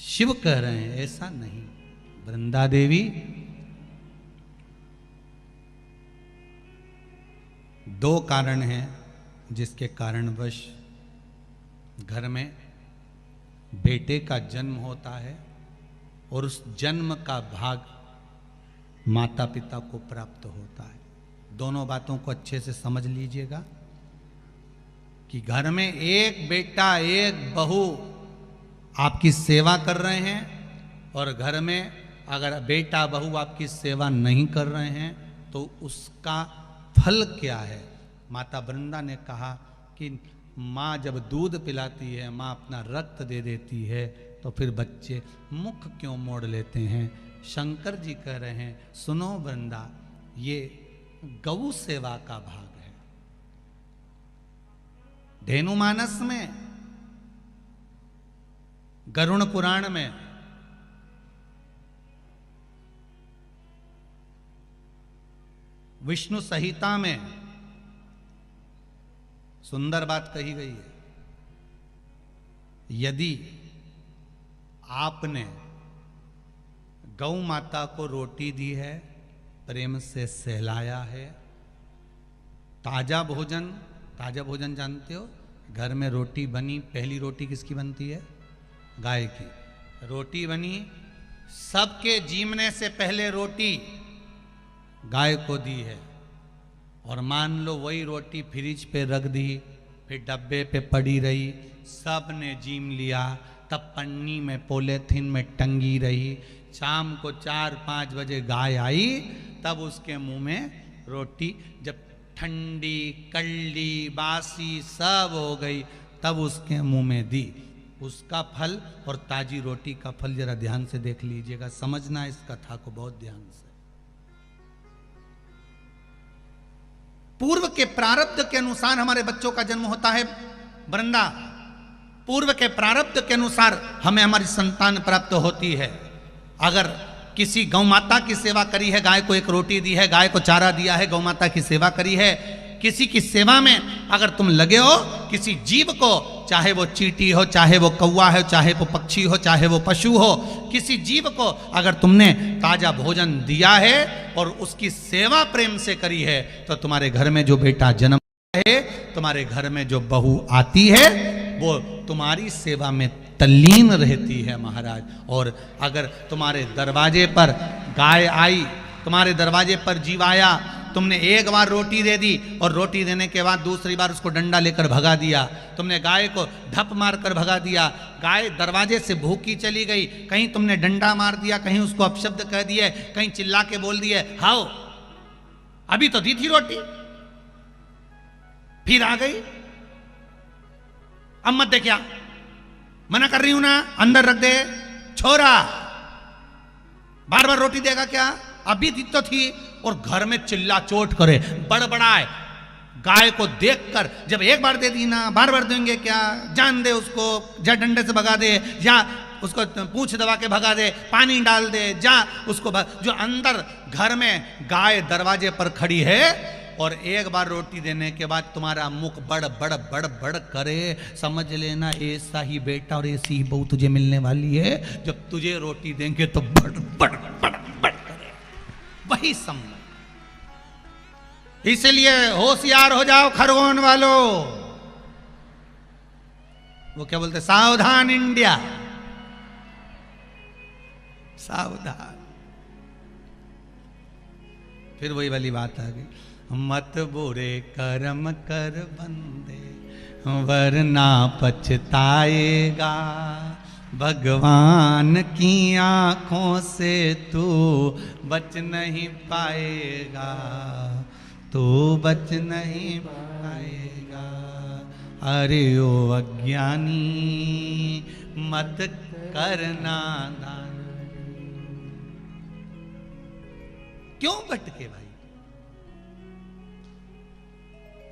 शिव कह रहे हैं ऐसा नहीं। वृंदा देवी दो कारण हैं जिसके कारणवश घर में बेटे का जन्म होता है और उस जन्म का भाग माता पिता को प्राप्त होता है। दोनों बातों को अच्छे से समझ लीजिएगा कि घर में एक बेटा एक बहू आपकी सेवा कर रहे हैं और घर में अगर बेटा बहू आपकी सेवा नहीं कर रहे हैं तो उसका फल क्या है। माता वृंदा ने कहा कि माँ जब दूध पिलाती है, माँ अपना रक्त दे देती है तो फिर बच्चे मुख क्यों मोड़ लेते हैं। शंकर जी कह रहे हैं सुनो वृंदा, ये गौ सेवा का भाग है। धेनुमानस में, गरुण पुराण में विष्णु संहिता में सुंदर बात कही गई है। यदि आपने गौ माता को रोटी दी है, प्रेम से सहलाया है, ताजा भोजन जानते हो, घर में रोटी बनी, पहली रोटी किसकी बनती है? गाय की। रोटी बनी, सबके जीवने से पहले रोटी गाय को दी है और मान लो वही रोटी फ्रिज पे रख दी, फिर डब्बे पे पड़ी रही, सब ने जीम लिया, तब पन्नी में पॉलीथिन में टंगी रही। शाम को 4-5 बजे गाय आई, तब उसके मुंह में रोटी जब ठंडी कल्ली बासी सब हो गई तब उसके मुंह में दी। उसका फल और ताजी रोटी का फल जरा ध्यान से देख लीजिएगा, समझना इस कथा को बहुत ध्यान से। पूर्व के प्रारब्ध के अनुसार हमारे बच्चों का जन्म होता है वृंदा, पूर्व के प्रारब्ध के अनुसार हमें हमारी संतान प्राप्त होती है। अगर किसी गौ माता की सेवा करी है, गाय को एक रोटी दी है, गाय को चारा दिया है, गौ माता की सेवा करी है, किसी की सेवा में अगर तुम लगे हो, किसी जीव को, चाहे वो चींटी हो, चाहे वो कौवा हो, चाहे वो पक्षी हो, चाहे वो पशु हो, किसी जीव को अगर तुमने ताजा भोजन दिया है और उसकी सेवा प्रेम से करी है तो तुम्हारे घर में जो बेटा जन्म है, तुम्हारे घर में जो बहू आती है वो तुम्हारी सेवा में तल्लीन रहती है महाराज। और अगर तुम्हारे दरवाजे पर गाय आई, तुम्हारे दरवाजे पर जीव आया, तुमने एक बार रोटी दे दी और रोटी देने के बाद दूसरी बार उसको डंडा लेकर भगा दिया, तुमने गाय को धप मार कर भगा दिया, गाय दरवाजे से भूखी चली गई, कहीं तुमने डंडा मार दिया, कहीं उसको अपशब्द कह दिए, कहीं चिल्ला के बोल दिए हाओ अभी तो दी थी रोटी, फिर आ गई, अब मत दे, क्या मना कर रही हूं ना, अंदर रख दे छोरा, बार बार रोटी देगा क्या, अभी दी तो थी। और घर में चिल्ला चोट करे, बड़बड़ाए, गाय को देखकर जब एक बार दे दी ना, बार बार देंगे क्या, जान दे उसको, जा डंडे से भगा दे, या उसको पूंछ दबा के भगा दे, पानी डाल दे, जा उसको जो अंदर घर में गाय दरवाजे पर खड़ी है और एक बार रोटी देने के बाद तुम्हारा मुख बड़ बड़ बड़ बड़ करे, समझ लेना ऐसा ही बेटा और ऐसी ही बहू तुझे मिलने वाली है। जब तुझे रोटी देंगे तो बड़ बड़ बड़ बड़ करे, वही समझ। इसलिए होशियार हो जाओ खरगोन वालों। वो क्या बोलते, सावधान इंडिया, सावधान। फिर वही वाली बात आ गई, मत बुरे कर्म कर बंदे वरना पछताएगा, भगवान की आंखों से तू बच नहीं पाएगा, तू बच नहीं पाएगा। अरे ओ अज्ञानी मत करना दान। क्यों भटके भाई,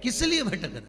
किस लिए भटक रहे?